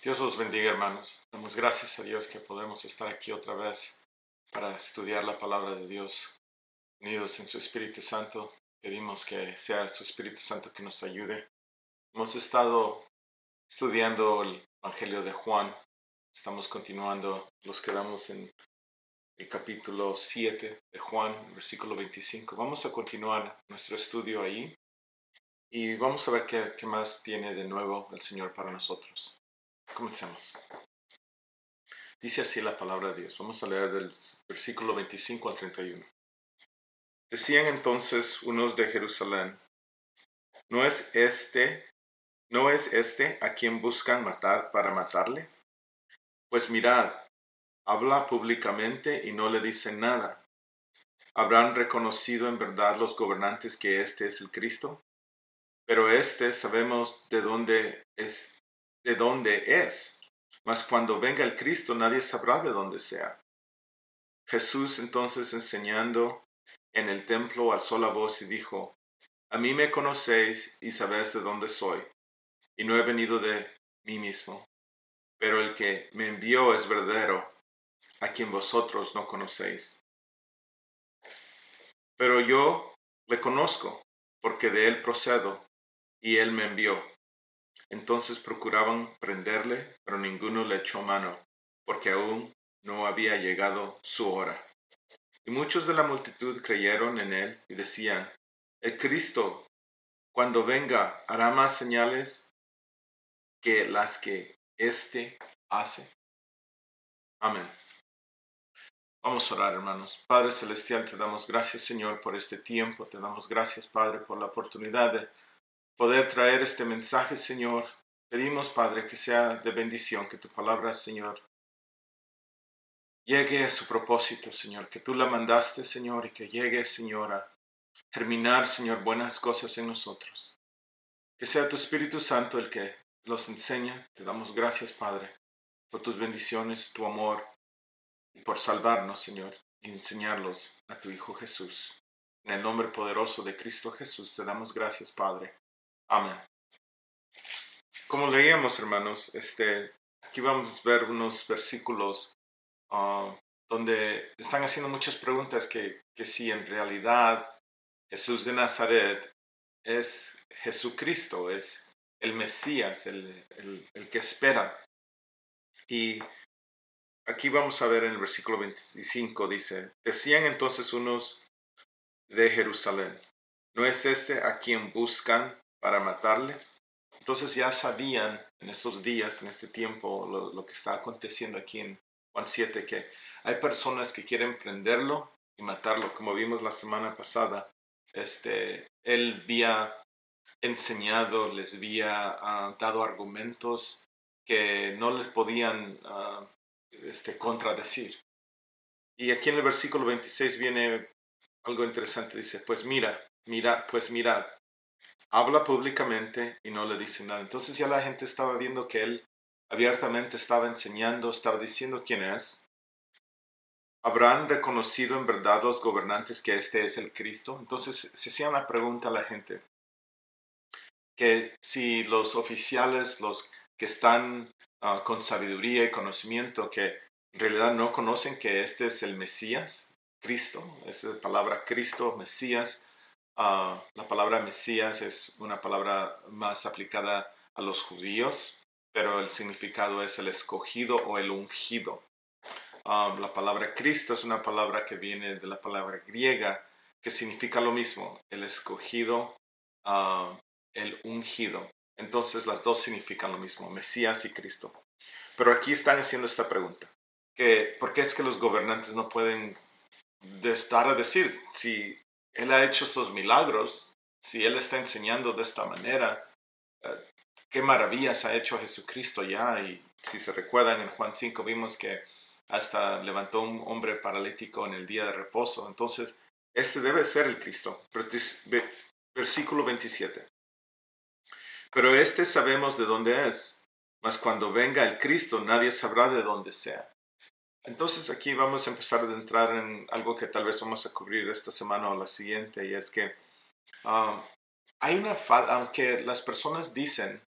Dios los bendiga, hermanos. Damos gracias a Dios que podemos estar aquí otra vez para estudiar la palabra de Dios, unidos en su Espíritu Santo. Pedimos que sea su Espíritu Santo que nos ayude. Hemos estado estudiando el Evangelio de Juan. Estamos continuando, nos quedamos en el capítulo 7 de Juan, versículo 25. Vamos a continuar nuestro estudio ahí y vamos a ver qué más tiene de nuevo el Señor para nosotros. Comencemos. Dice así la palabra de Dios. Vamos a leer del versículo 25 al 31. Decían entonces unos de Jerusalén: ¿No es este a quien buscan matar para matarle? Pues mirad, habla públicamente y no le dicen nada. ¿Habrán reconocido en verdad los gobernantes que este es el Cristo? Pero sabemos de dónde es. Mas cuando venga el Cristo nadie sabrá de dónde sea. Jesús entonces, enseñando en el templo, alzó la voz y dijo: A mí me conocéis y sabéis de dónde soy, y no he venido de mí mismo, pero el que me envió es verdadero, a quien vosotros no conocéis. Pero yo le conozco, porque de él procedo, y él me envió. Entonces procuraban prenderle, pero ninguno le echó mano, porque aún no había llegado su hora. Y muchos de la multitud creyeron en él y decían: El Cristo, cuando venga, hará más señales que las que éste hace. Amén. Vamos a orar, hermanos. Padre Celestial, te damos gracias, Señor, por este tiempo. Te damos gracias, Padre, por la oportunidad de poder traer este mensaje, Señor. Pedimos, Padre, que sea de bendición, que tu palabra, Señor, llegue a su propósito, Señor, que tú la mandaste, Señor, y que llegue, Señor, a germinar, Señor, buenas cosas en nosotros. Que sea tu Espíritu Santo el que los enseña. Te damos gracias, Padre, por tus bendiciones, tu amor, y por salvarnos, Señor, y enseñarlos a tu Hijo Jesús. En el nombre poderoso de Cristo Jesús te damos gracias, Padre. Amén. Como leíamos, hermanos, aquí vamos a ver unos versículos donde están haciendo muchas preguntas que si en realidad Jesús de Nazaret es Jesucristo, es el Mesías, el que espera. Y aquí vamos a ver en el versículo 25, dice: Decían entonces unos de Jerusalén: ¿No es este a quien buscan para matarle? Entonces ya sabían en estos días, en este tiempo, lo que está aconteciendo aquí en Juan 7, que hay personas que quieren prenderlo y matarlo. Como vimos la semana pasada, él había enseñado, les había dado argumentos que no les podían contradecir. Y aquí en el versículo 26 viene algo interesante. Dice: pues mirad, habla públicamente y no le dice nada. Entonces ya la gente estaba viendo que él abiertamente estaba enseñando, estaba diciendo quién es. ¿Habrán reconocido en verdad los gobernantes que este es el Cristo? Entonces se hacía una pregunta a la gente, que si los oficiales, los que están con sabiduría y conocimiento, que en realidad no conocen que este es el Mesías, Cristo, esa palabra Cristo, Mesías. La palabra Mesías es una palabra más aplicada a los judíos, pero el significado es el escogido o el ungido. La palabra Cristo es una palabra que viene de la palabra griega, que significa lo mismo, el escogido, el ungido. Entonces las dos significan lo mismo, Mesías y Cristo. Pero aquí están haciendo esta pregunta, que ¿por qué es que los gobernantes no pueden estar a decir si él ha hecho estos milagros, si él está enseñando de esta manera, qué maravillas ha hecho Jesucristo ya? Y si se recuerdan, en Juan 5 vimos que hasta levantó un hombre paralítico en el día de reposo. Entonces, debe ser el Cristo. Versículo 27. Pero sabemos de dónde es, mas cuando venga el Cristo nadie sabrá de dónde sea. Entonces aquí vamos a empezar a entrar en algo que tal vez vamos a cubrir esta semana o la siguiente, y es que hay una falta, aunque las personas dicen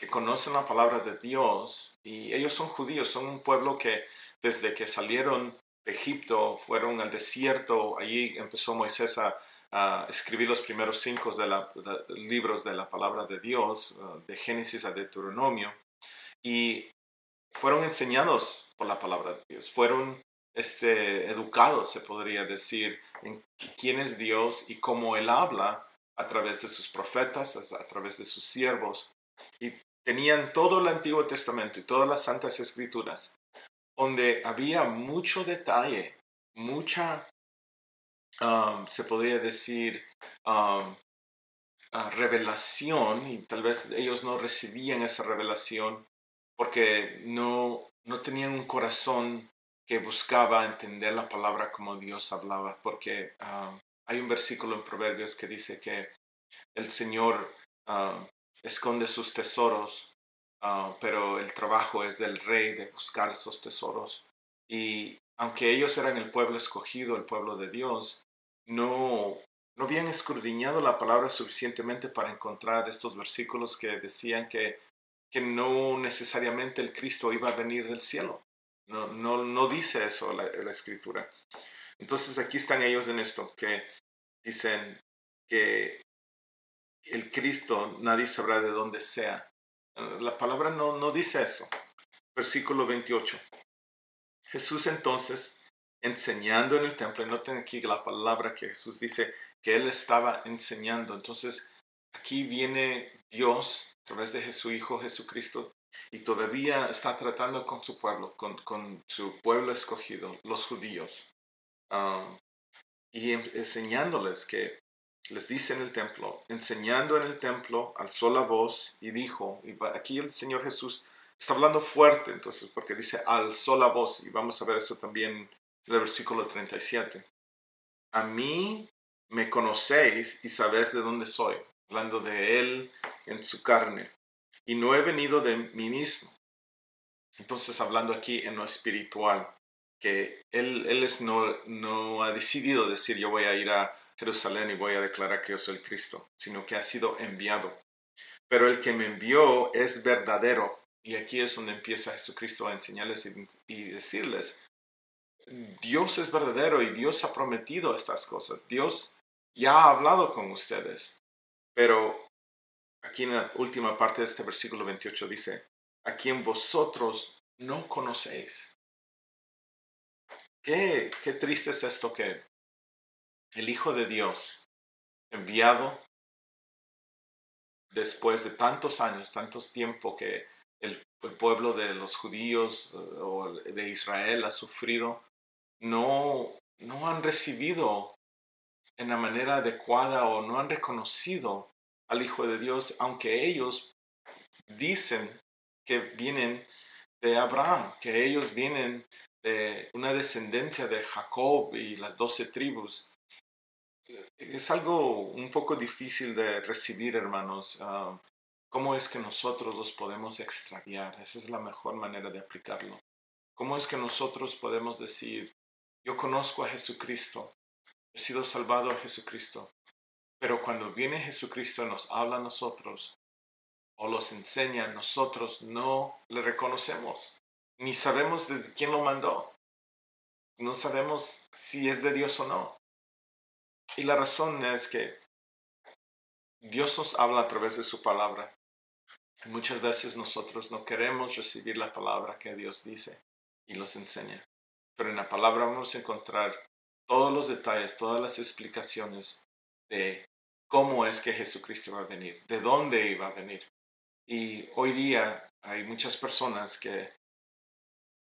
que conocen la palabra de Dios, y ellos son judíos, son un pueblo que desde que salieron de Egipto fueron al desierto. Allí empezó Moisés a escribir los primeros 5 libros de la palabra de Dios, de Génesis a Deuteronomio, y fueron enseñados por la palabra de Dios, fueron educados, se podría decir, en quién es Dios y cómo Él habla a través de sus profetas, a través de sus siervos. Y tenían todo el Antiguo Testamento y todas las Santas Escrituras, donde había mucho detalle, mucha, se podría decir, revelación, y tal vez ellos no recibían esa revelación porque no tenían un corazón que buscaba entender la palabra como Dios hablaba, porque hay un versículo en Proverbios que dice que el Señor esconde sus tesoros, pero el trabajo es del rey de buscar esos tesoros. Y aunque ellos eran el pueblo escogido, el pueblo de Dios, no habían escudriñado la palabra suficientemente para encontrar estos versículos que decían que no necesariamente el Cristo iba a venir del cielo. No dice eso la escritura. Entonces aquí están ellos en esto, que dicen que el Cristo nadie sabrá de dónde sea. La palabra no dice eso. Versículo 28. Jesús entonces, enseñando en el templo, y noten aquí la palabra que Jesús dice que Él estaba enseñando. Entonces aquí viene Dios a través de su Hijo Jesucristo y todavía está tratando con su pueblo, con su pueblo escogido, los judíos, y enseñándoles que les dice en el templo, enseñando en el templo, alzó la voz y dijo, y aquí el Señor Jesús está hablando fuerte, entonces, porque dice, alzó la voz, y vamos a ver eso también en el versículo 37. A mí me conocéis y sabéis de dónde soy, hablando de Él en su carne, y no he venido de mí mismo. Entonces, hablando aquí en lo espiritual, que Él no ha decidido decir, yo voy a ir a Jerusalén y voy a declarar que yo soy el Cristo, sino que ha sido enviado. Pero el que me envió es verdadero. Y aquí es donde empieza Jesucristo a enseñarles y decirles, Dios es verdadero y Dios ha prometido estas cosas. Dios ya ha hablado con ustedes. Pero aquí en la última parte de este versículo 28 dice, a quien vosotros no conocéis. Qué triste es esto, que el Hijo de Dios, enviado después de tantos años, tantos tiempo que el pueblo de los judíos o de Israel ha sufrido, no han recibido en la manera adecuada o no han reconocido al Hijo de Dios, aunque ellos dicen que vienen de Abraham, que ellos vienen de una descendencia de Jacob y las 12 tribus. Es algo un poco difícil de recibir, hermanos. ¿Cómo es que nosotros los podemos extraviar? Esa es la mejor manera de aplicarlo. ¿Cómo es que nosotros podemos decir, yo conozco a Jesucristo, he sido salvado a Jesucristo, pero cuando viene Jesucristo y nos habla a nosotros o los enseña, nosotros no le reconocemos, ni sabemos de quién lo mandó, no sabemos si es de Dios o no? Y la razón es que Dios nos habla a través de su palabra. Y muchas veces nosotros no queremos recibir la palabra que Dios dice y nos enseña. Pero en la palabra vamos a encontrar todos los detalles, todas las explicaciones de cómo es que Jesucristo va a venir, de dónde iba a venir. Y hoy día hay muchas personas que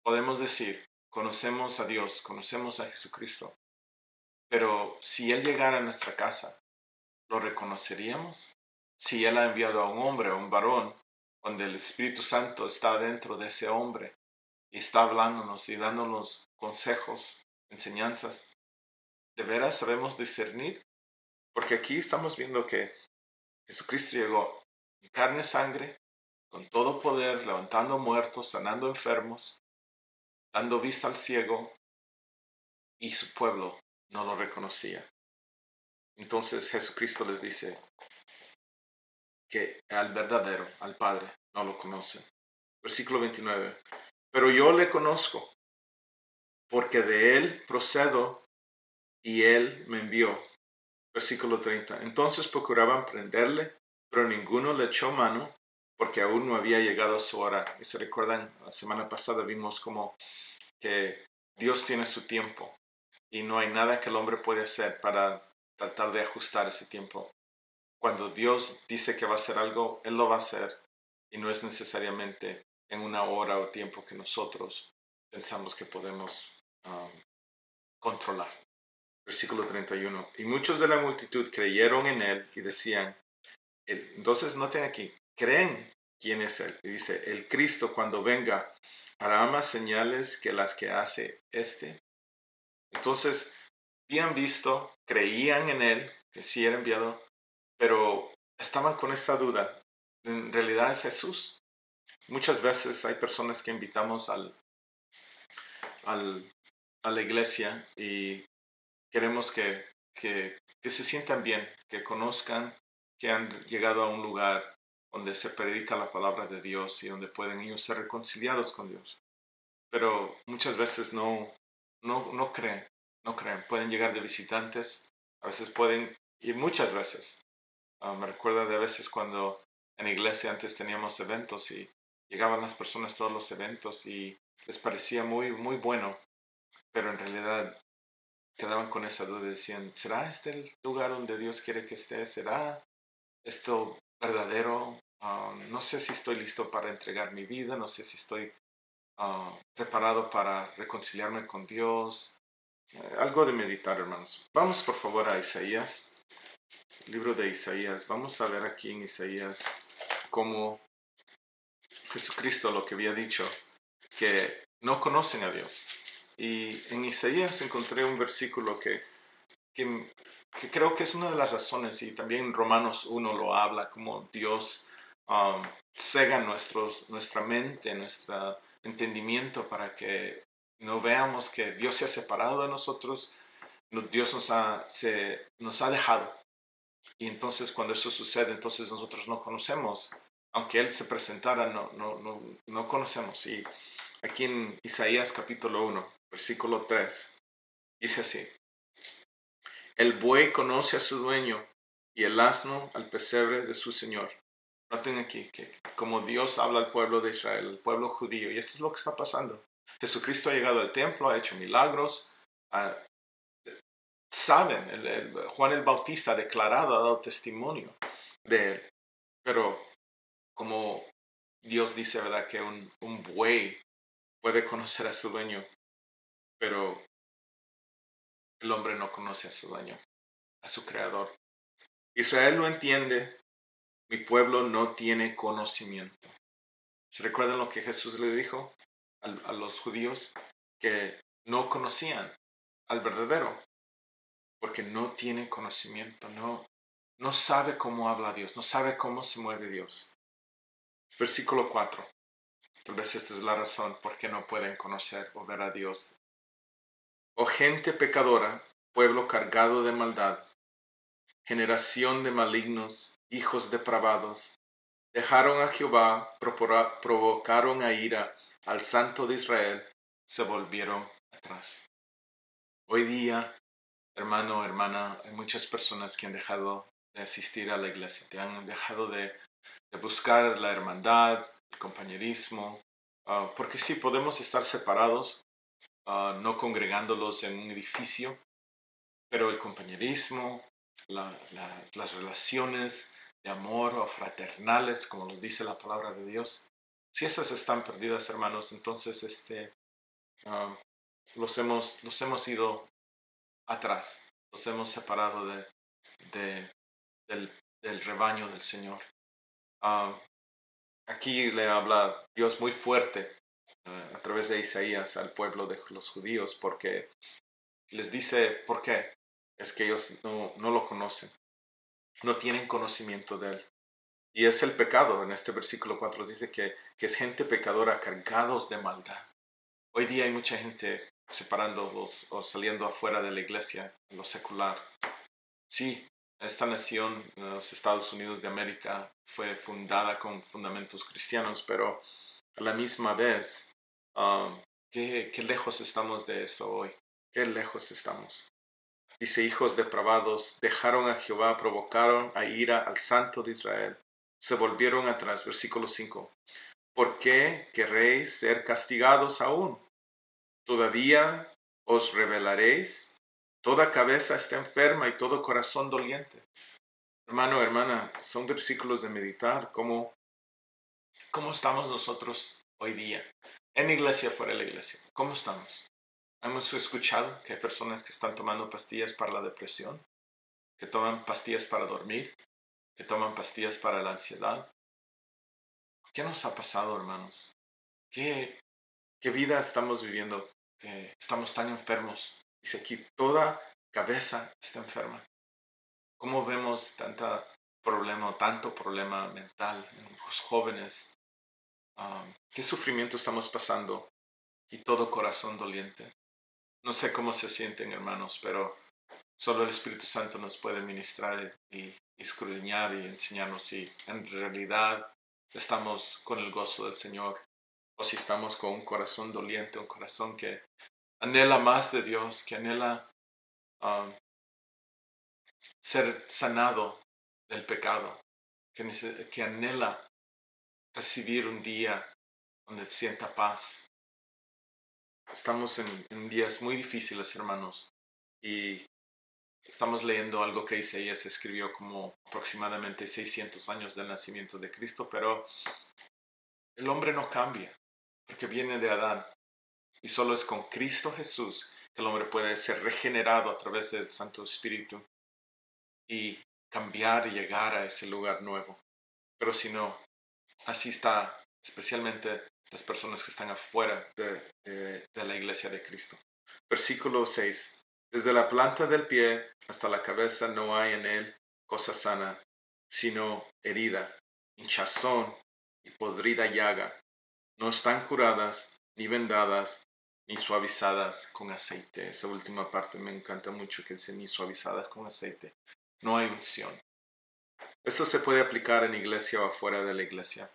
podemos decir, conocemos a Dios, conocemos a Jesucristo, pero si Él llegara a nuestra casa, ¿lo reconoceríamos? Si Él ha enviado a un hombre, a un varón, donde el Espíritu Santo está dentro de ese hombre y está hablándonos y dándonos consejos, enseñanzas, ¿de veras sabemos discernir? Porque aquí estamos viendo que Jesucristo llegó en carne y sangre, con todo poder, levantando muertos, sanando enfermos, dando vista al ciego, y su pueblo no lo reconocía. Entonces Jesucristo les dice que al verdadero, al Padre, no lo conocen. Versículo 29. Pero yo le conozco, porque de él procedo y él me envió. Versículo 30. Entonces procuraban prenderle, pero ninguno le echó mano, porque aún no había llegado su hora. Y se recuerdan, la semana pasada vimos como que Dios tiene su tiempo y no hay nada que el hombre puede hacer para tratar de ajustar ese tiempo. Cuando Dios dice que va a hacer algo, Él lo va a hacer y no es necesariamente en una hora o tiempo que nosotros pensamos que podemos controlar. Versículo 31. Y muchos de la multitud creyeron en Él y decían, entonces noten aquí, creen quién es Él. Y dice, el Cristo cuando venga hará más señales que las que hace este. Entonces, habían visto, creían en Él, que sí era enviado, pero estaban con esta duda. ¿En realidad es Jesús? Muchas veces hay personas que invitamos a la iglesia y queremos que se sientan bien, que conozcan que han llegado a un lugar donde se predica la palabra de Dios y donde pueden ellos ser reconciliados con Dios. Pero muchas veces no creen, no creen. Pueden llegar de visitantes, a veces pueden, y muchas veces. Me recuerda de veces cuando en la iglesia antes teníamos eventos y llegaban las personas a todos los eventos y les parecía muy bueno, pero en realidad quedaban con esa duda y decían, ¿será este el lugar donde Dios quiere que esté? ¿Será esto verdadero? No sé si estoy listo para entregar mi vida, no sé si estoy preparado para reconciliarme con Dios. Algo de meditar, hermanos. Vamos por favor a Isaías, libro de Isaías. Vamos a ver aquí en Isaías cómo Jesucristo lo que había dicho, que no conocen a Dios. Y en Isaías encontré un versículo que creo que es una de las razones, y también Romanos 1 lo habla, como Dios cega nuestra mente, nuestro entendimiento para que no veamos que Dios se ha separado de nosotros, Dios nos ha dejado. Y entonces cuando eso sucede, entonces nosotros no conocemos. Aunque Él se presentara, no conocemos. Y aquí en Isaías capítulo 1, versículo 3, dice así. El buey conoce a su dueño y el asno al pesebre de su señor. Noten aquí que como Dios habla al pueblo de Israel, al pueblo judío, y eso es lo que está pasando. Jesucristo ha llegado al templo, ha hecho milagros, saben, Juan el Bautista ha declarado, ha dado testimonio de él, pero como Dios dice, ¿verdad? Que un buey puede conocer a su dueño, pero el hombre no conoce a su dueño, a su creador. Israel no entiende, mi pueblo no tiene conocimiento. ¿Se recuerdan lo que Jesús le dijo a los judíos? Que no conocían al verdadero, porque no tiene conocimiento, no sabe cómo habla Dios, no sabe cómo se mueve Dios. Versículo 4. Tal vez esta es la razón por qué no pueden conocer o ver a Dios. Oh gente pecadora, pueblo cargado de maldad, generación de malignos, hijos depravados, dejaron a Jehová, provocaron a ira al Santo de Israel, se volvieron atrás. Hoy día, hermano, hermana, hay muchas personas que han dejado de asistir a la iglesia, te han dejado de buscar la hermandad, el compañerismo, porque sí, podemos estar separados, no congregándolos en un edificio, pero el compañerismo, las relaciones de amor o fraternales, como nos dice la palabra de Dios, si esas están perdidas, hermanos, entonces los hemos ido atrás, los hemos separado del rebaño del Señor. Aquí le habla Dios muy fuerte a través de Isaías al pueblo de los judíos, porque les dice por qué. Es que ellos no lo conocen, no tienen conocimiento de Él. Y es el pecado. En este versículo 4 dice que es gente pecadora cargados de maldad. Hoy día hay mucha gente separándolos o saliendo afuera de la iglesia, en lo secular. Sí, esta nación, los Estados Unidos de América, fue fundada con fundamentos cristianos, pero a la misma vez, qué lejos estamos de eso hoy. Qué lejos estamos. Dice, hijos depravados, dejaron a Jehová, provocaron a ira al Santo de Israel. Se volvieron atrás. Versículo 5. ¿Por qué querréis ser castigados aún? ¿Todavía os rebelaréis? Toda cabeza está enferma y todo corazón doliente. Hermano, hermana, son versículos de meditar. ¿Cómo estamos nosotros hoy día? En la iglesia, fuera de la iglesia. ¿Cómo estamos? Hemos escuchado que hay personas que están tomando pastillas para la depresión, que toman pastillas para dormir, que toman pastillas para la ansiedad. ¿Qué nos ha pasado, hermanos? ¿Qué vida estamos viviendo? Que estamos tan enfermos. Dice aquí, toda cabeza está enferma. ¿Cómo vemos tanto problema mental en los jóvenes? ¿Qué sufrimiento estamos pasando? Y todo corazón doliente. No sé cómo se sienten, hermanos, pero solo el Espíritu Santo nos puede ministrar y escudriñar y enseñarnos si en realidad estamos con el gozo del Señor o si estamos con un corazón doliente, un corazón que anhela más de Dios, que anhela ser sanado del pecado, que anhela recibir un día donde sienta paz. Estamos en días muy difíciles, hermanos, y estamos leyendo algo que Isaías escribió como aproximadamente 600 años del nacimiento de Cristo, pero el hombre no cambia, porque viene de Adán, y solo es con Cristo Jesús que el hombre puede ser regenerado a través del Santo Espíritu y cambiar y llegar a ese lugar nuevo. Pero si no, así está, especialmente las personas que están afuera de la iglesia de Cristo. Versículo 6. Desde la planta del pie hasta la cabeza no hay en él cosa sana, sino herida, hinchazón y podrida llaga. No están curadas, ni vendadas, ni suavizadas con aceite. Esa última parte me encanta mucho, que dice ni suavizadas con aceite. No hay unción. Esto se puede aplicar en iglesia o afuera de la iglesia.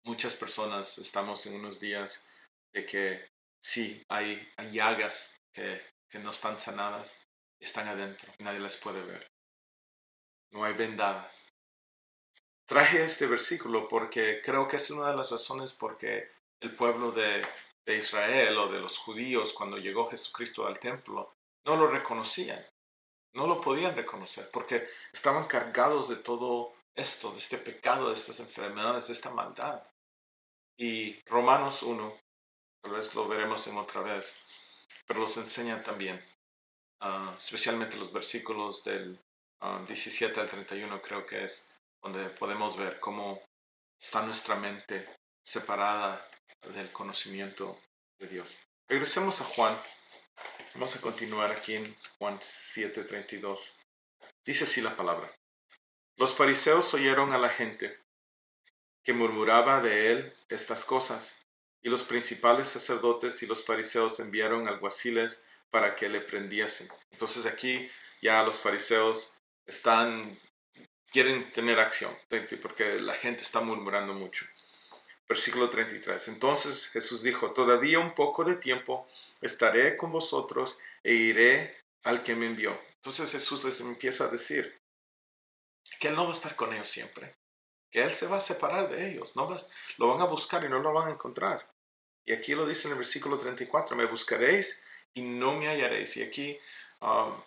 Muchas personas estamos en unos días de que sí, hay llagas que no están sanadas, están adentro, nadie las puede ver. No hay vendadas. Traje este versículo porque creo que es una de las razones porque el pueblo de Israel o de los judíos, cuando llegó Jesucristo al templo, no lo reconocían, no lo podían reconocer porque estaban cargados de todo esto, de este pecado, de estas enfermedades, de esta maldad. Y Romanos 1, tal vez lo veremos en otra vez, pero los enseña también, especialmente los versículos del 17 al 31 creo que es, donde podemos ver cómo está nuestra mente separada del conocimiento de Dios. Regresemos a Juan. Vamos a continuar aquí en Juan 7:32. Dice así la palabra. Los fariseos oyeron a la gente que murmuraba de él estas cosas, y los principales sacerdotes y los fariseos enviaron alguaciles para que le prendiesen. Entonces aquí ya los fariseos quieren tener acción, porque la gente está murmurando mucho. Versículo 33. Entonces Jesús dijo, todavía un poco de tiempo estaré con vosotros e iré al que me envió. Entonces Jesús les empieza a decir que Él no va a estar con ellos siempre, que Él se va a separar de ellos, lo van a buscar y no lo van a encontrar. Y aquí lo dice en el versículo 34, me buscaréis y no me hallaréis. Y aquí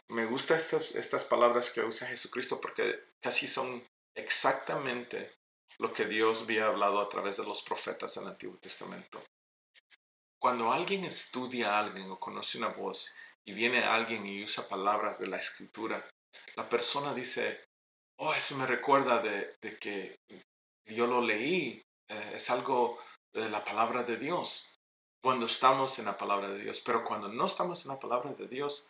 me gustan estas palabras que usa Jesucristo porque casi son exactamente lo que Dios había hablado a través de los profetas del Antiguo Testamento. Cuando alguien estudia a alguien o conoce una voz y viene alguien y usa palabras de la Escritura, la persona dice, oh, eso me recuerda de que yo lo leí, es algo de la palabra de Dios, cuando estamos en la palabra de Dios. Pero cuando no estamos en la palabra de Dios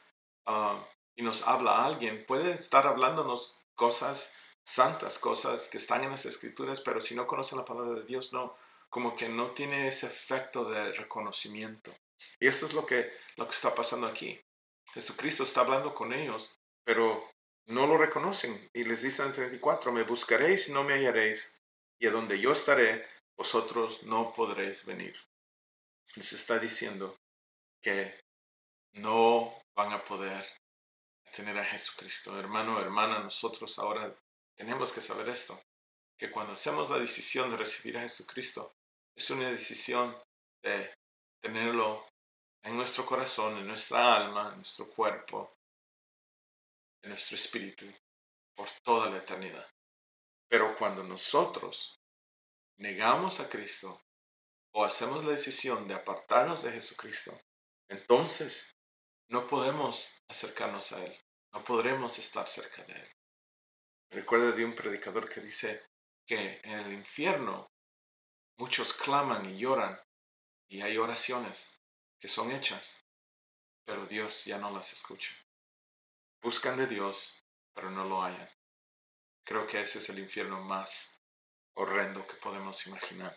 y nos habla alguien, puede estar hablándonos cosas santas, cosas que están en las escrituras, pero si no conocen la palabra de Dios, no, como que no tiene ese efecto de reconocimiento. Y esto es lo que está pasando aquí. Jesucristo está hablando con ellos, pero no lo reconocen. Y les dice en el 34, me buscaréis y no me hallaréis, y a donde yo estaré, vosotros no podréis venir. Les está diciendo que no van a poder tener a Jesucristo. Hermano, hermana, nosotros ahora tenemos que saber esto, que cuando hacemos la decisión de recibir a Jesucristo, es una decisión de tenerlo en nuestro corazón, en nuestra alma, en nuestro cuerpo, en nuestro espíritu, por toda la eternidad. Pero cuando nosotros negamos a Cristo o hacemos la decisión de apartarnos de Jesucristo, entonces no podemos acercarnos a Él, no podremos estar cerca de Él. Recuerdo de un predicador que dice que en el infierno muchos claman y lloran y hay oraciones que son hechas, pero Dios ya no las escucha. Buscan de Dios, pero no lo hallan. Creo que ese es el infierno más horrendo que podemos imaginar.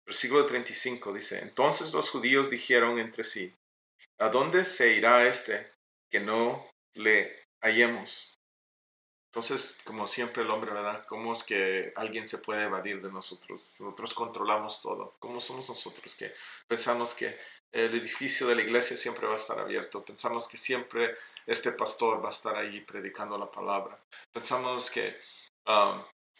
Versículo 35 dice, entonces los judíos dijeron entre sí, ¿a dónde se irá este que no le hallemos? Entonces, como siempre el hombre, ¿verdad? ¿Cómo es que alguien se puede evadir de nosotros? Nosotros controlamos todo. ¿Cómo somos nosotros que pensamos que el edificio de la iglesia siempre va a estar abierto? Pensamos que siempre este pastor va a estar ahí predicando la palabra. Pensamos que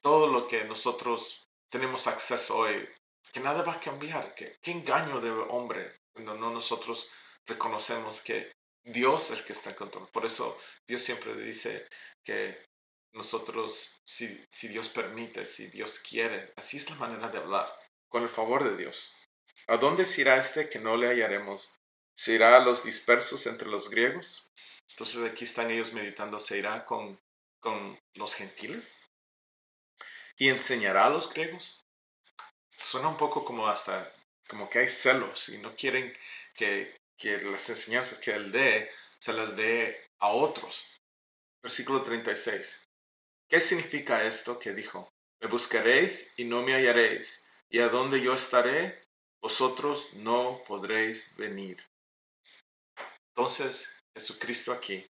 todo lo que nosotros tenemos acceso hoy, que nada va a cambiar. ¿Qué engaño de hombre cuando no nosotros reconocemos que Dios es el que está en control? Por eso Dios siempre dice que nosotros, si Dios permite, si Dios quiere, así es la manera de hablar, con el favor de Dios. ¿A dónde se irá este que no le hallaremos? ¿Se irá a los dispersos entre los griegos? Entonces aquí están ellos meditando, ¿se irá con los gentiles? ¿Y enseñará a los griegos? Suena un poco como como que hay celos y no quieren que las enseñanzas que él dé se las dé a otros. Versículo 36. ¿Qué significa esto que dijo? Me buscaréis y no me hallaréis, y a donde yo estaré, vosotros no podréis venir. Entonces, Jesucristo aquí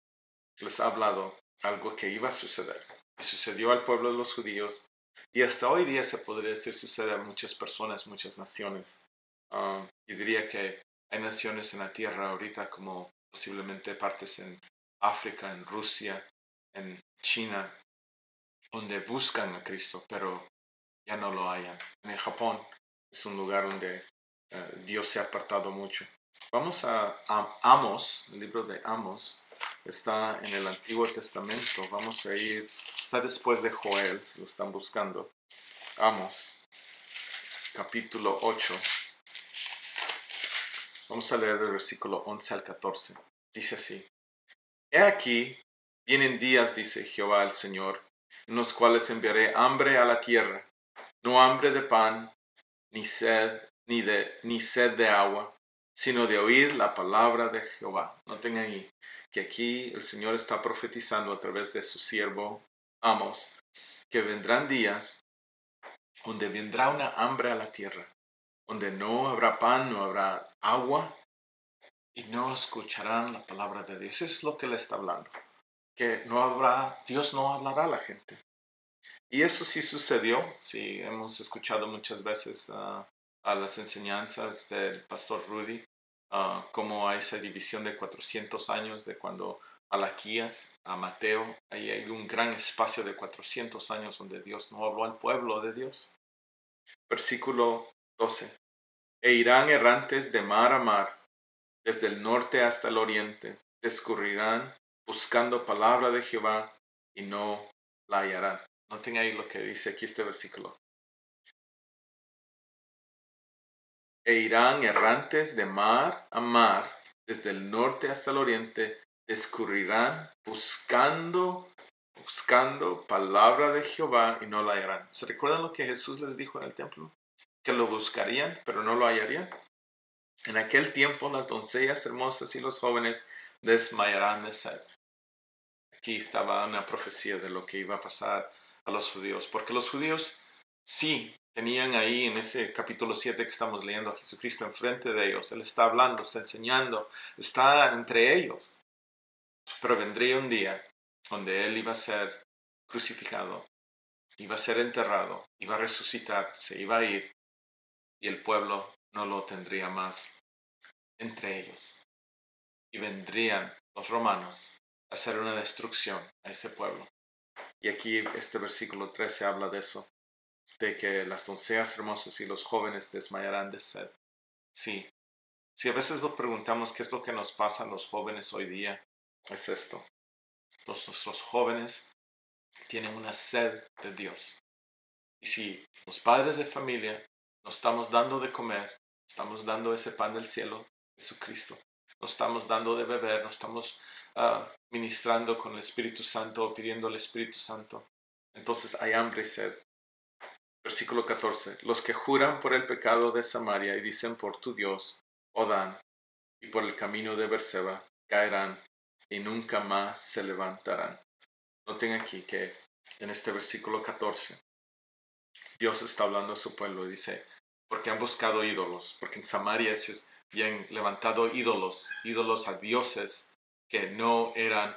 les ha hablado algo que iba a suceder. Y sucedió al pueblo de los judíos, y hasta hoy día se podría decir sucede a muchas personas, muchas naciones. Y diría que hay naciones en la tierra ahorita como posiblemente partes en África, en Rusia, en China, donde buscan a Cristo, pero ya no lo hayan. En el Japón es un lugar donde Dios se ha apartado mucho. Vamos a Amos, el libro de Amos, está en el Antiguo Testamento. Vamos a ir, está después de Joel, si lo están buscando. Amos, capítulo 8. Vamos a leer del versículo 11 al 14. Dice así. He aquí, vienen días, dice Jehová el Señor, en los cuales enviaré hambre a la tierra, no hambre de pan, ni sed de agua, sino de oír la palabra de Jehová. Noten ahí que aquí el Señor está profetizando a través de su siervo Amos, que vendrán días donde vendrá una hambre a la tierra, donde no habrá pan, no habrá agua, y no escucharán la palabra de Dios. Eso es lo que le está hablando, que Dios no hablará a la gente. Y eso sí sucedió. Sí, hemos escuchado muchas veces a las enseñanzas del pastor Rudy, cómo hay esa división de 400 años de cuando Malaquías a Mateo, ahí hay un gran espacio de 400 años donde Dios no habló al pueblo de Dios. Versículo 12. E irán errantes de mar a mar, desde el norte hasta el oriente, discurrirán buscando palabra de Jehová y no la hallarán. Noten ahí lo que dice aquí este versículo. E irán errantes de mar a mar, desde el norte hasta el oriente, discurrirán buscando palabra de Jehová y no la hallarán. ¿Se recuerdan lo que Jesús les dijo en el templo? Que lo buscarían, pero no lo hallarían. En aquel tiempo las doncellas hermosas y los jóvenes desmayarán de sed. Aquí estaba una profecía de lo que iba a pasar a los judíos, porque los judíos sí tenían ahí en ese capítulo 7 que estamos leyendo a Jesucristo enfrente de ellos. Él está hablando, está enseñando, está entre ellos. Pero vendría un día donde Él iba a ser crucificado, iba a ser enterrado, iba a resucitar, se iba a ir y el pueblo no lo tendría más entre ellos. Y vendrían los romanos a hacer una destrucción a ese pueblo. Y aquí este versículo 13 habla de eso, de que las doncellas hermosas y los jóvenes desmayarán de sed. Sí, si a veces nos preguntamos qué es lo que nos pasa a los jóvenes hoy día, es esto. Nuestros jóvenes tienen una sed de Dios. Y si los padres de familia nos estamos dando de comer, estamos dando ese pan del cielo, Jesucristo, nos estamos dando de beber, nos estamos ministrando con el Espíritu Santo o pidiendo al Espíritu Santo, entonces hay hambre y sed. Versículo 14. Los que juran por el pecado de Samaria y dicen por tu Dios, oh Dan, y por el camino de Berseba, caerán y nunca más se levantarán. Noten aquí que en este versículo 14, Dios está hablando a su pueblo y dice, porque han buscado ídolos, porque en Samaria se habían levantado ídolos a dioses que no eran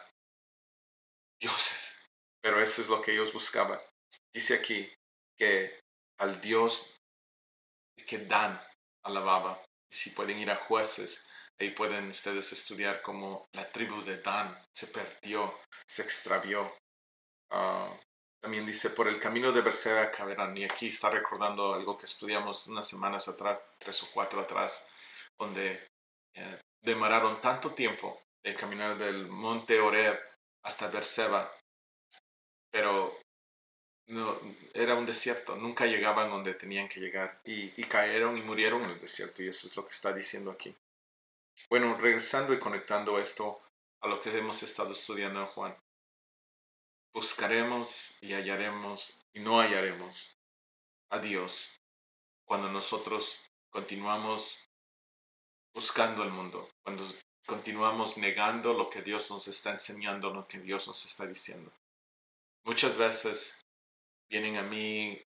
dioses, pero eso es lo que ellos buscaban. Dice aquí que al Dios que Dan alababa, y si pueden ir a Jueces, ahí pueden ustedes estudiar cómo la tribu de Dan se perdió, se extravió. También dice, por el camino de Berseba caerán. Y aquí está recordando algo que estudiamos unas semanas atrás, 3 o 4 atrás, donde demoraron tanto tiempo de caminar del monte Horeb hasta Berseba, pero no, era un desierto, nunca llegaban donde tenían que llegar y cayeron y murieron en el desierto, y eso es lo que está diciendo aquí. Bueno, regresando y conectando esto a lo que hemos estado estudiando en Juan. Buscaremos y hallaremos y no hallaremos a Dios cuando nosotros continuamos buscando el mundo, cuando continuamos negando lo que Dios nos está enseñando, lo que Dios nos está diciendo. Muchas veces vienen a mí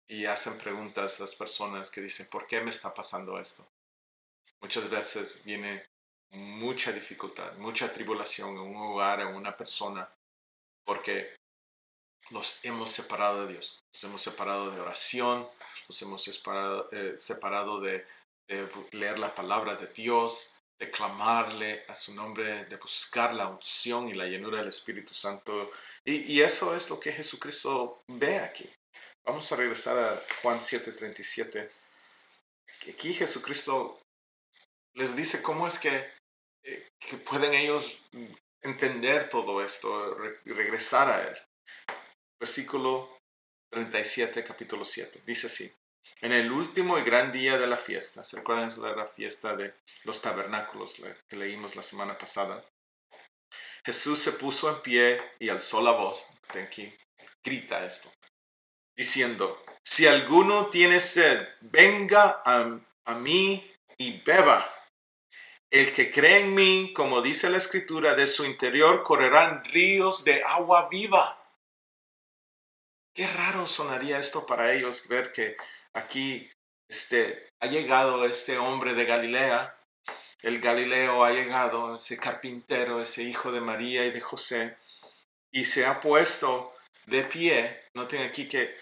y hacen preguntas las personas que dicen, ¿por qué me está pasando esto? Muchas veces viene mucha dificultad, mucha tribulación en un hogar, en una persona, porque nos hemos separado de Dios, nos hemos separado de oración, nos hemos separado de leer la palabra de Dios, de clamarle a su nombre, de buscar la unción y la llenura del Espíritu Santo. Y eso es lo que Jesucristo ve aquí. Vamos a regresar a Juan 7:37. Aquí Jesucristo les dice cómo es que pueden ellos entender todo esto, regresar a Él. Versículo 37, capítulo 7. Dice así. En el último y gran día de la fiesta, ¿se acuerdan de la fiesta de los tabernáculos que leímos la semana pasada? Jesús se puso en pie y alzó la voz. Aquí grita esto, diciendo, si alguno tiene sed, venga a mí y beba. El que cree en mí, como dice la Escritura, de su interior correrán ríos de agua viva. Qué raro sonaría esto para ellos, ver que aquí ha llegado este hombre de Galilea, el Galileo ha llegado, ese carpintero, ese hijo de María y de José, y se ha puesto de pie. Noten aquí que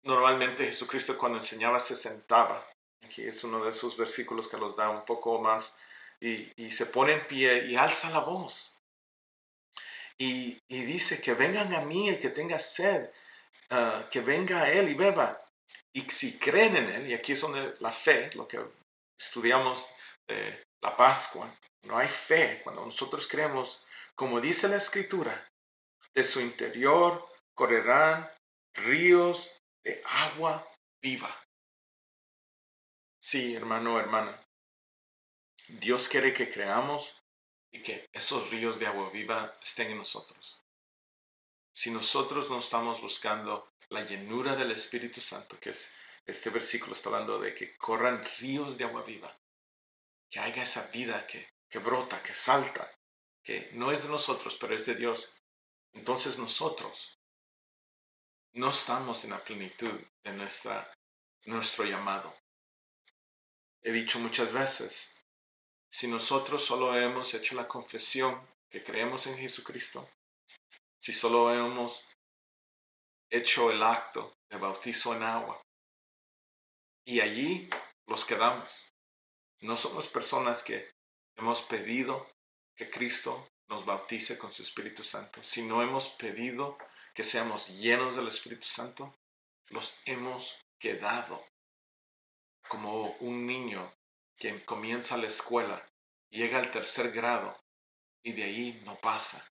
normalmente Jesucristo cuando enseñaba se sentaba. Aquí es uno de esos versículos que los da un poco más, y se pone en pie y alza la voz. Y dice que vengan a mí el que tenga sed, que venga a Él y beba. Y si creen en Él, y aquí es donde la fe, lo que estudiamos de la Pascua, no hay fe cuando nosotros creemos, como dice la Escritura, de su interior correrán ríos de agua viva. Sí, hermano, hermana, Dios quiere que creamos y que esos ríos de agua viva estén en nosotros. Si nosotros no estamos buscando la llenura del Espíritu Santo, que es este versículo está hablando de que corran ríos de agua viva, que haya esa vida que brota, que salta, que no es de nosotros, pero es de Dios. Entonces nosotros no estamos en la plenitud de nuestro llamado. He dicho muchas veces, si nosotros solo hemos hecho la confesión que creemos en Jesucristo, si solo hemos hecho el acto de bautizo en agua y allí los quedamos. No somos personas que hemos pedido que Cristo nos bautice con su Espíritu Santo. Si no hemos pedido que seamos llenos del Espíritu Santo, los hemos quedado como un niño que comienza la escuela, llega al tercer grado y de ahí no pasa.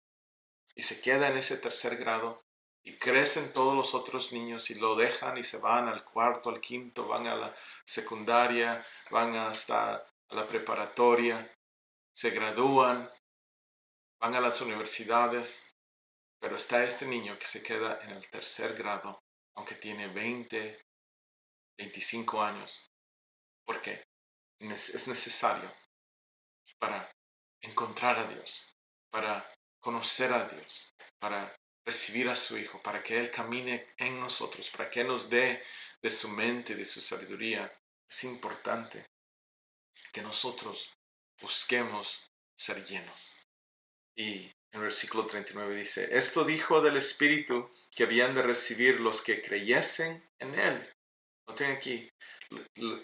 Y se queda en ese tercer grado y crecen todos los otros niños y lo dejan y se van al cuarto, al quinto, van a la secundaria, van hasta a la preparatoria, se gradúan, van a las universidades, pero está este niño que se queda en el tercer grado, aunque tiene 20, 25 años, porque es necesario para encontrar a Dios, para conocer a Dios, para recibir a su Hijo, para que Él camine en nosotros, para que Él nos dé de su mente, de su sabiduría. Es importante que nosotros busquemos ser llenos. Y en el versículo 39 dice, esto dijo del Espíritu que habían de recibir los que creyesen en Él. Noten aquí,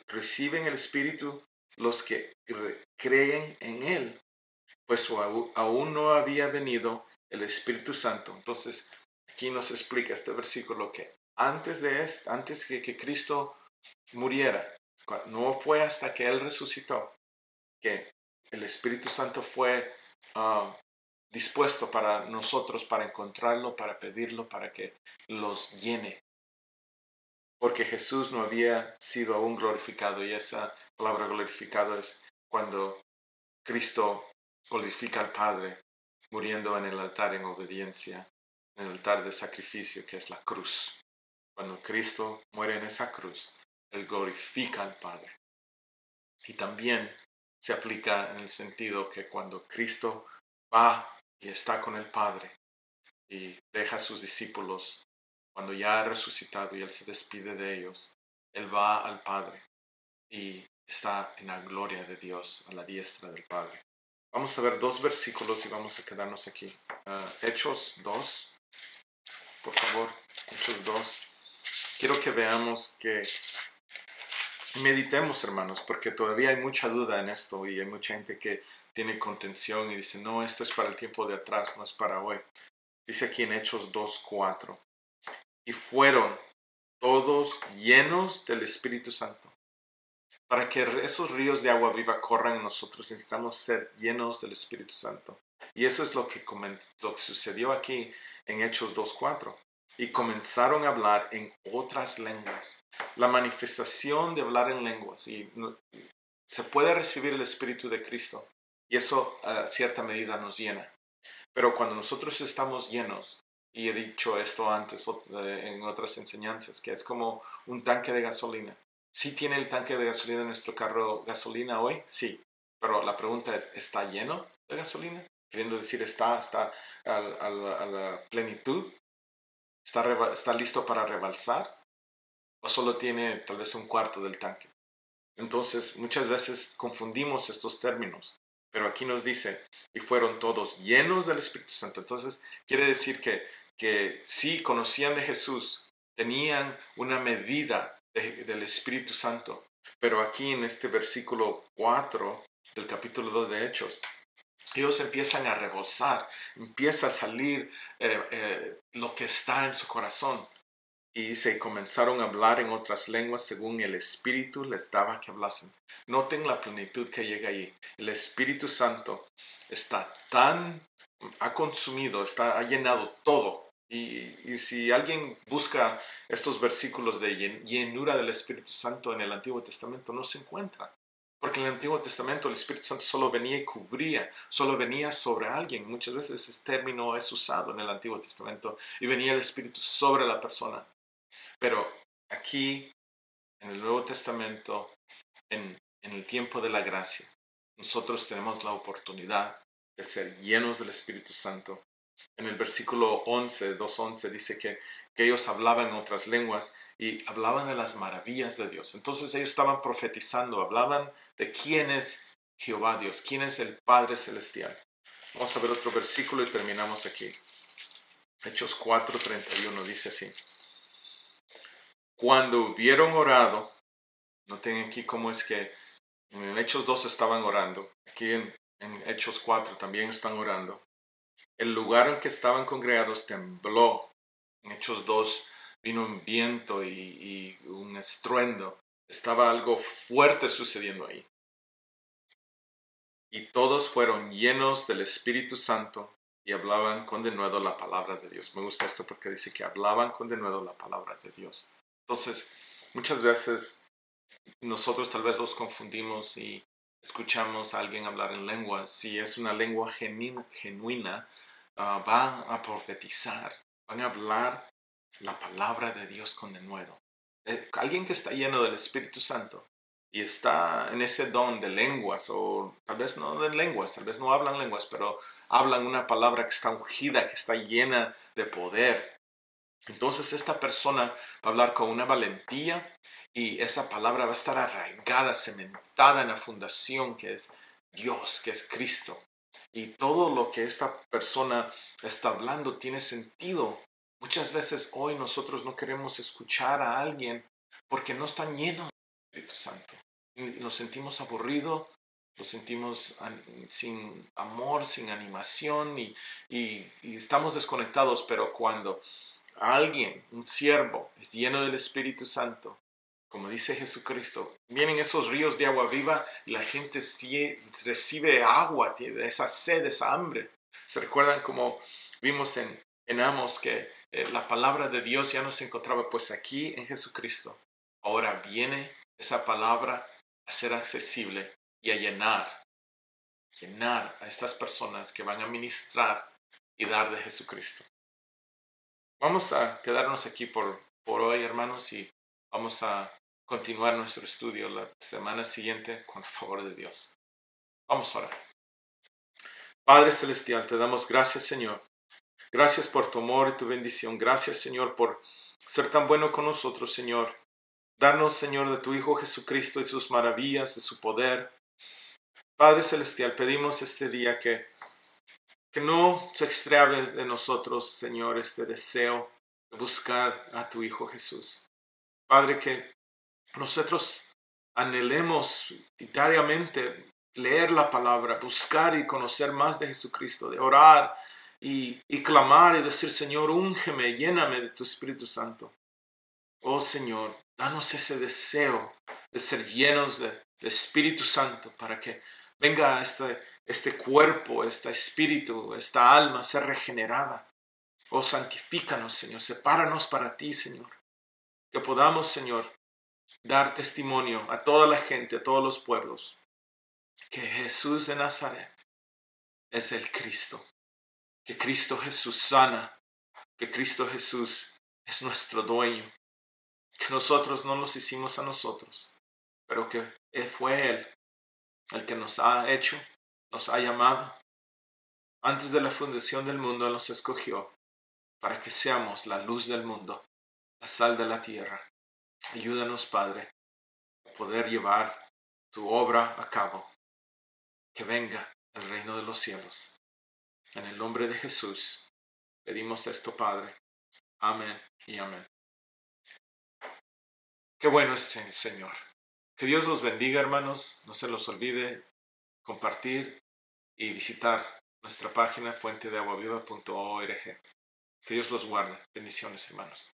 reciben el Espíritu los que creen en Él, pues aún no había venido el Espíritu Santo. Entonces, aquí nos explica este versículo que antes que Cristo muriera, no fue hasta que Él resucitó que el Espíritu Santo fue dispuesto para nosotros, para encontrarlo, para pedirlo, para que los llene. Porque Jesús no había sido aún glorificado, y esa palabra glorificado es cuando Cristo glorifica al Padre, muriendo en el altar en obediencia, en el altar de sacrificio que es la cruz. Cuando Cristo muere en esa cruz, Él glorifica al Padre. Y también se aplica en el sentido que cuando Cristo va y está con el Padre y deja a sus discípulos, cuando ya ha resucitado y Él se despide de ellos, Él va al Padre y está en la gloria de Dios, a la diestra del Padre. Vamos a ver 2 versículos y vamos a quedarnos aquí. Hechos 2, por favor, Hechos 2. Quiero que veamos que meditemos, hermanos, porque todavía hay mucha duda en esto y hay mucha gente que tiene contención y dice, no, esto es para el tiempo de atrás, no es para hoy. Dice aquí en Hechos 2:4, y fueron todos llenos del Espíritu Santo. Para que esos ríos de agua viva corran en nosotros, necesitamos ser llenos del Espíritu Santo. Y eso es lo que sucedió aquí en Hechos 2:4. Y comenzaron a hablar en otras lenguas. La manifestación de hablar en lenguas. Y se puede recibir el Espíritu de Cristo. Y eso a cierta medida nos llena. Pero cuando nosotros estamos llenos, y he dicho esto antes en otras enseñanzas, que es como un tanque de gasolina. ¿Sí tiene el tanque de gasolina de nuestro carro gasolina hoy? Sí. Pero la pregunta es, ¿está lleno de gasolina? Queriendo decir, ¿está a la plenitud? ¿Está listo para rebalsar? ¿O solo tiene tal vez un cuarto del tanque? Entonces, muchas veces confundimos estos términos. Pero aquí nos dice, y fueron todos llenos del Espíritu Santo. Entonces, quiere decir que sí conocían de Jesús, tenían una medida del Espíritu Santo. Pero aquí en este versículo 4 del capítulo 2 de Hechos, ellos empiezan a rebosar, empieza a salir lo que está en su corazón. Y se comenzaron a hablar en otras lenguas según el Espíritu les daba que hablasen. Noten la plenitud que llega ahí. El Espíritu Santo ha consumido, ha llenado todo. Y si alguien busca estos versículos de llenura del Espíritu Santo en el Antiguo Testamento, no se encuentra. Porque en el Antiguo Testamento el Espíritu Santo solo venía y cubría, solo venía sobre alguien. Muchas veces ese término es usado en el Antiguo Testamento y venía el Espíritu sobre la persona. Pero aquí, en el Nuevo Testamento, en el tiempo de la gracia, nosotros tenemos la oportunidad de ser llenos del Espíritu Santo. En el versículo 11, 2:11, dice que ellos hablaban en otras lenguas y hablaban de las maravillas de Dios. Entonces ellos estaban profetizando, hablaban de quién es Jehová Dios, quién es el Padre Celestial. Vamos a ver otro versículo y terminamos aquí. Hechos 4:31 dice así. Cuando hubieron orado, noten aquí cómo es que en Hechos 2 estaban orando. Aquí en Hechos 4 también están orando. El lugar en que estaban congregados tembló. En Hechos 2 vino un viento y un estruendo. Estaba algo fuerte sucediendo ahí. Y todos fueron llenos del Espíritu Santo y hablaban con denuedo la palabra de Dios. Me gusta esto porque dice que hablaban con denuedo la palabra de Dios. Entonces, muchas veces nosotros tal vez los confundimos y escuchamos a alguien hablar en lenguas. Si es una lengua genuina, van a profetizar, van a hablar la palabra de Dios con denuedo. Alguien que está lleno del Espíritu Santo y está en ese don de lenguas, o tal vez no de lenguas, tal vez no hablan lenguas, pero hablan una palabra que está ungida, que está llena de poder. Entonces esta persona va a hablar con una valentía y esa palabra va a estar arraigada, cementada en la fundación que es Dios, que es Cristo. Y todo lo que esta persona está hablando tiene sentido. Muchas veces hoy nosotros no queremos escuchar a alguien porque no están llenos del Espíritu Santo. Y nos sentimos aburridos, nos sentimos sin amor, sin animación y estamos desconectados, pero cuando alguien, un siervo, es lleno del Espíritu Santo, como dice Jesucristo, vienen esos ríos de agua viva y la gente recibe agua, tiene esa sed, esa hambre. ¿Se recuerdan como vimos en Amos que la palabra de Dios ya no se encontraba? Pues aquí en Jesucristo. Ahora viene esa palabra a ser accesible y a llenar a estas personas que van a ministrar y dar de Jesucristo. Vamos a quedarnos aquí por hoy, hermanos, y vamos a continuar nuestro estudio la semana siguiente con el favor de Dios. Vamos a orar. Padre Celestial, te damos gracias, Señor. Gracias por tu amor y tu bendición. Gracias, Señor, por ser tan bueno con nosotros, Señor. Darnos, Señor, de tu Hijo Jesucristo y sus maravillas, de su poder. Padre Celestial, pedimos este día que no se extravíe de nosotros, Señor, este deseo de buscar a tu Hijo Jesús. Padre, que nosotros anhelemos diariamente leer la palabra, buscar y conocer más de Jesucristo, de orar y clamar y decir, Señor, úngeme, lléname de tu Espíritu Santo. Oh Señor, danos ese deseo de ser llenos de Espíritu Santo para que venga este cuerpo, este espíritu, esta alma a ser regenerada. Oh, santifícanos, Señor, sepáranos para ti, Señor. Que podamos, Señor, dar testimonio a toda la gente, a todos los pueblos, que Jesús de Nazaret es el Cristo, que Cristo Jesús sana, que Cristo Jesús es nuestro dueño, que nosotros no los hicimos a nosotros, pero que fue Él el que nos ha hecho, nos ha llamado. Antes de la fundación del mundo nos escogió para que seamos la luz del mundo, la sal de la tierra. Ayúdanos, Padre, a poder llevar tu obra a cabo. Que venga el reino de los cielos. En el nombre de Jesús pedimos esto, Padre. Amén y amén. Qué bueno es el Señor. Que Dios los bendiga, hermanos. No se los olvide compartir y visitar nuestra página fuentedeaguaviva.org. Que Dios los guarde. Bendiciones, hermanos.